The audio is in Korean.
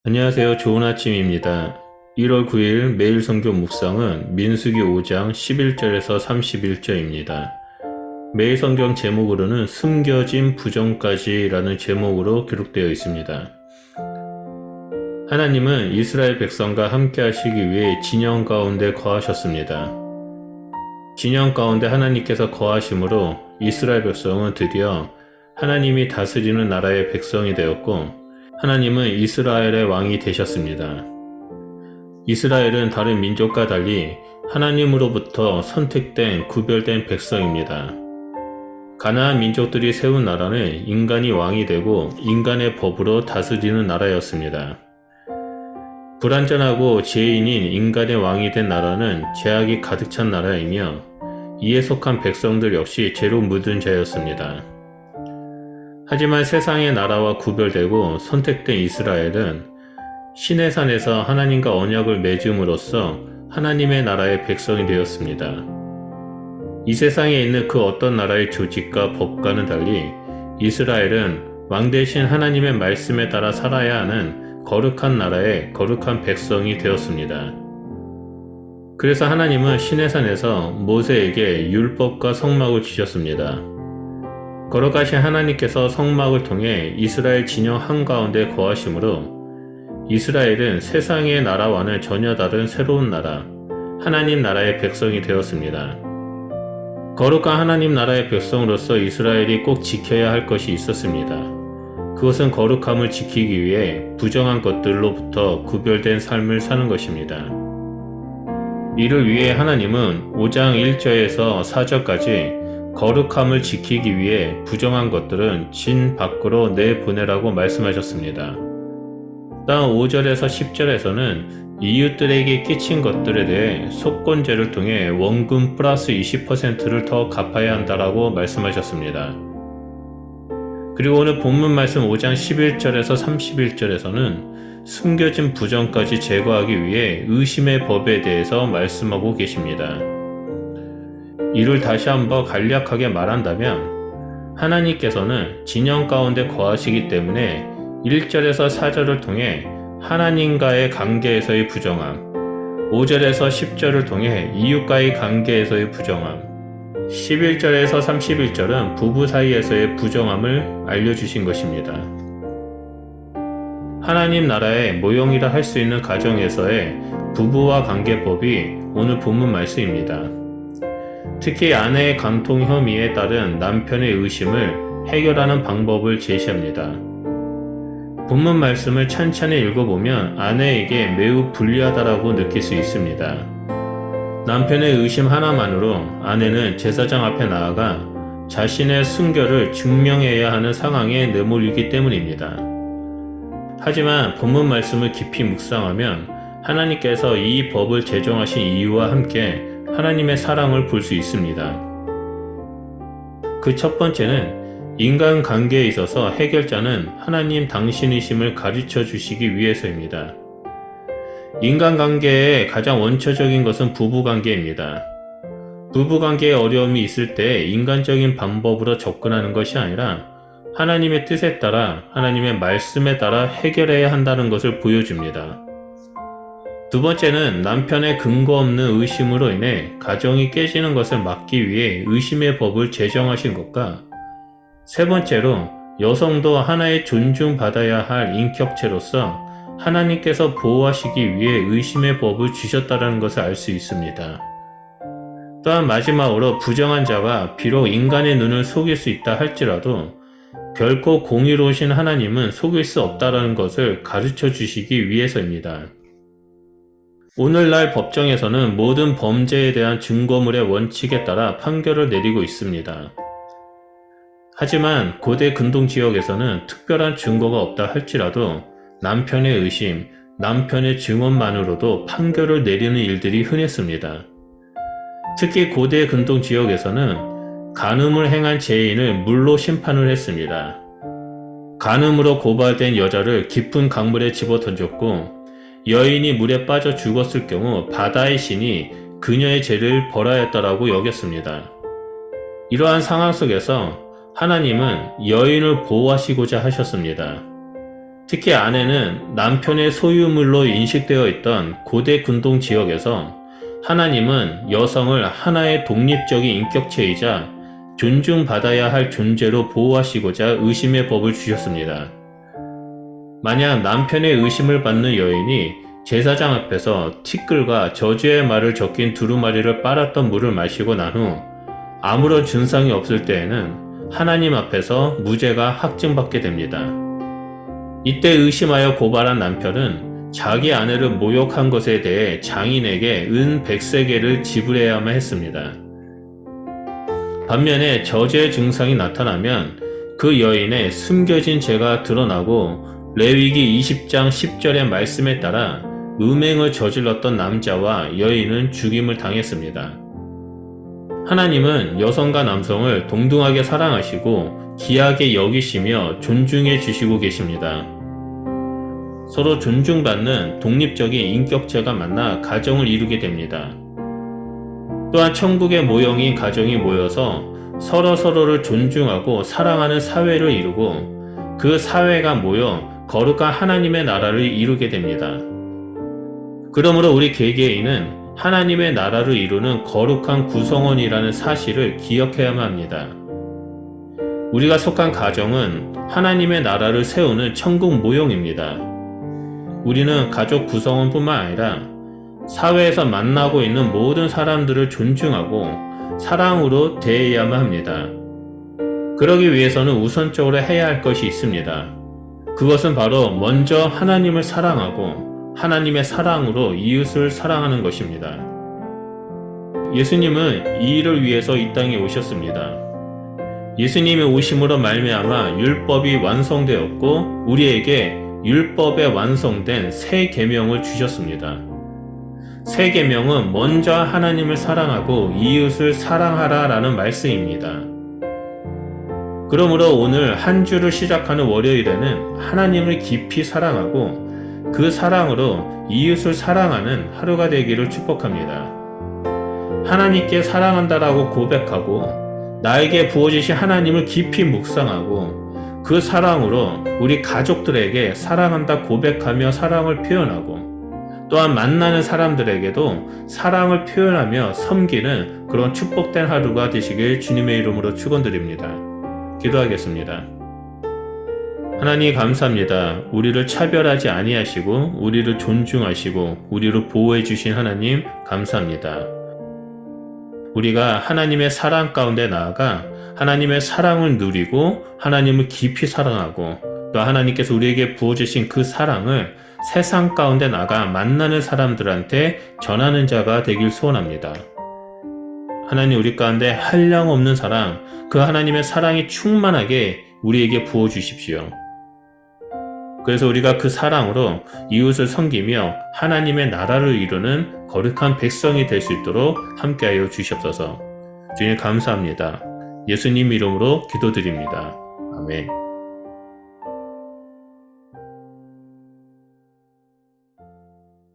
안녕하세요. 좋은 아침입니다. 1월 9일 매일 성경 묵상은 민수기 5장 11절에서 31절입니다. 매일 성경 제목으로는 숨겨진 부정까지라는 제목으로 기록되어 있습니다. 하나님은 이스라엘 백성과 함께 하시기 위해 진영 가운데 거하셨습니다. 진영 가운데 하나님께서 거하심으로 이스라엘 백성은 드디어 하나님이 다스리는 나라의 백성이 되었고 하나님은 이스라엘의 왕이 되셨습니다. 이스라엘은 다른 민족과 달리 하나님으로부터 선택된 구별된 백성입니다. 가나안 민족들이 세운 나라는 인간이 왕이 되고 인간의 법으로 다스리는 나라였습니다. 불완전하고 죄인인 인간의 왕이 된 나라는 죄악이 가득 찬 나라이며 이에 속한 백성들 역시 죄로 묻은 자였습니다. 하지만 세상의 나라와 구별되고 선택된 이스라엘은 신의 산에서 하나님과 언약을 맺음으로써 하나님의 나라의 백성이 되었습니다. 이 세상에 있는 그 어떤 나라의 조직과 법과는 달리 이스라엘은 왕 대신 하나님의 말씀에 따라 살아야 하는 거룩한 나라의 거룩한 백성이 되었습니다. 그래서 하나님은 신의 산에서 모세에게 율법과 성막을 주셨습니다. 거룩하신 하나님께서 성막을 통해 이스라엘 진영 한가운데 거하심으로 이스라엘은 세상의 나라와는 전혀 다른 새로운 나라, 하나님 나라의 백성이 되었습니다. 거룩한 하나님 나라의 백성으로서 이스라엘이 꼭 지켜야 할 것이 있었습니다. 그것은 거룩함을 지키기 위해 부정한 것들로부터 구별된 삶을 사는 것입니다. 이를 위해 하나님은 5장 1절에서 4절까지 거룩함을 지키기 위해 부정한 것들은 진 밖으로 내보내라고 말씀하셨습니다. 다음 5절에서 10절에서는 이웃들에게 끼친 것들에 대해 속건제를 통해 원금 플러스 20%를 더 갚아야 한다라고 말씀하셨습니다. 그리고 오늘 본문 말씀 5장 11절에서 31절에서는 숨겨진 부정까지 제거하기 위해 의심의 법에 대해서 말씀하고 계십니다. 이를 다시 한번 간략하게 말한다면 하나님께서는 진영 가운데 거하시기 때문에 1절에서 4절을 통해 하나님과의 관계에서의 부정함, 5절에서 10절을 통해 이웃과의 관계에서의 부정함, 11절에서 31절은 부부 사이에서의 부정함을 알려주신 것입니다. 하나님 나라의 모형이라 할 수 있는 가정에서의 부부와 관계법이 오늘 본문 말씀입니다. 특히 아내의 간통 혐의에 따른 남편의 의심을 해결하는 방법을 제시합니다. 본문 말씀을 찬찬히 읽어보면 아내에게 매우 불리하다라고 느낄 수 있습니다. 남편의 의심 하나만으로 아내는 제사장 앞에 나아가 자신의 순결을 증명해야 하는 상황에 내몰리기 때문입니다. 하지만 본문 말씀을 깊이 묵상하면 하나님께서 이 법을 제정하신 이유와 함께 하나님의 사랑을 볼 수 있습니다. 그 첫 번째는 인간 관계에 있어서 해결자는 하나님 당신이심을 가르쳐 주시기 위해서입니다. 인간관계의 가장 원초적인 것은 부부관계입니다. 부부관계에 어려움이 있을 때 인간적인 방법으로 접근하는 것이 아니라 하나님의 뜻에 따라 하나님의 말씀에 따라 해결해야 한다는 것을 보여줍니다. 두 번째는 남편의 근거 없는 의심으로 인해 가정이 깨지는 것을 막기 위해 의심의 법을 제정하신 것과 세 번째로 여성도 하나의 존중받아야 할 인격체로서 하나님께서 보호하시기 위해 의심의 법을 주셨다는 것을 알 수 있습니다. 또한 마지막으로 부정한 자가 비록 인간의 눈을 속일 수 있다 할지라도 결코 공의로우신 하나님은 속일 수 없다는 것을 가르쳐 주시기 위해서입니다. 오늘날 법정에서는 모든 범죄에 대한 증거물의 원칙에 따라 판결을 내리고 있습니다. 하지만 고대 근동 지역에서는 특별한 증거가 없다 할지라도 남편의 의심, 남편의 증언만으로도 판결을 내리는 일들이 흔했습니다. 특히 고대 근동 지역에서는 간음을 행한 죄인을 물로 심판을 했습니다. 간음으로 고발된 여자를 깊은 강물에 집어 던졌고 여인이 물에 빠져 죽었을 경우 바다의 신이 그녀의 죄를 벌하야 했다라고 여겼습니다. 이러한 상황 속에서 하나님은 여인을 보호하시고자 하셨습니다. 특히 아내는 남편의 소유물로 인식되어 있던 고대 근동 지역에서 하나님은 여성을 하나의 독립적인 인격체이자 존중받아야 할 존재로 보호하시고자 의심의 법을 주셨습니다. 만약 남편의 의심을 받는 여인이 제사장 앞에서 티끌과 저주의 말을 적힌 두루마리를 빨았던 물을 마시고 난 후 아무런 증상이 없을 때에는 하나님 앞에서 무죄가 확증받게 됩니다. 이때 의심하여 고발한 남편은 자기 아내를 모욕한 것에 대해 장인에게 은 100세겔을 지불해야만 했습니다. 반면에 저주의 증상이 나타나면 그 여인의 숨겨진 죄가 드러나고 레위기 20장 10절의 말씀에 따라 음행을 저질렀던 남자와 여인은 죽임을 당했습니다. 하나님은 여성과 남성을 동등하게 사랑하시고 귀하게 여기시며 존중해 주시고 계십니다. 서로 존중받는 독립적인 인격체가 만나 가정을 이루게 됩니다. 또한 천국의 모형인 가정이 모여서 서로를 존중하고 사랑하는 사회를 이루고 그 사회가 모여 거룩한 하나님의 나라를 이루게 됩니다. 그러므로 우리 개개인은 하나님의 나라를 이루는 거룩한 구성원이라는 사실을 기억해야만 합니다. 우리가 속한 가정은 하나님의 나라를 세우는 천국 모형입니다. 우리는 가족 구성원뿐만 아니라 사회에서 만나고 있는 모든 사람들을 존중하고 사랑으로 대해야만 합니다. 그러기 위해서는 우선적으로 해야 할 것이 있습니다. 그것은 바로 먼저 하나님을 사랑하고 하나님의 사랑으로 이웃을 사랑하는 것입니다. 예수님은 이 일을 위해서 이 땅에 오셨습니다. 예수님의 오심으로 말미암아 율법이 완성되었고 우리에게 율법에 완성된 새 계명을 주셨습니다. 새 계명은 먼저 하나님을 사랑하고 이웃을 사랑하라 라는 말씀입니다. 그러므로 오늘 한 주를 시작하는 월요일에는 하나님을 깊이 사랑하고 그 사랑으로 이웃을 사랑하는 하루가 되기를 축복합니다. 하나님께 사랑한다라고 고백하고 나에게 부어주신 하나님을 깊이 묵상하고 그 사랑으로 우리 가족들에게 사랑한다 고백하며 사랑을 표현하고 또한 만나는 사람들에게도 사랑을 표현하며 섬기는 그런 축복된 하루가 되시길 주님의 이름으로 축원드립니다. 기도하겠습니다. 하나님 감사합니다. 우리를 차별하지 아니하시고 우리를 존중하시고 우리를 보호해 주신 하나님 감사합니다. 우리가 하나님의 사랑 가운데 나아가 하나님의 사랑을 누리고 하나님을 깊이 사랑하고 또 하나님께서 우리에게 부어주신 그 사랑을 세상 가운데 나가 만나는 사람들한테 전하는 자가 되길 소원합니다. 하나님 우리 가운데 한량없는 사랑, 그 하나님의 사랑이 충만하게 우리에게 부어주십시오. 그래서 우리가 그 사랑으로 이웃을 섬기며 하나님의 나라를 이루는 거룩한 백성이 될 수 있도록 함께하여 주시옵소서. 주님 감사합니다. 예수님 이름으로 기도드립니다. 아멘.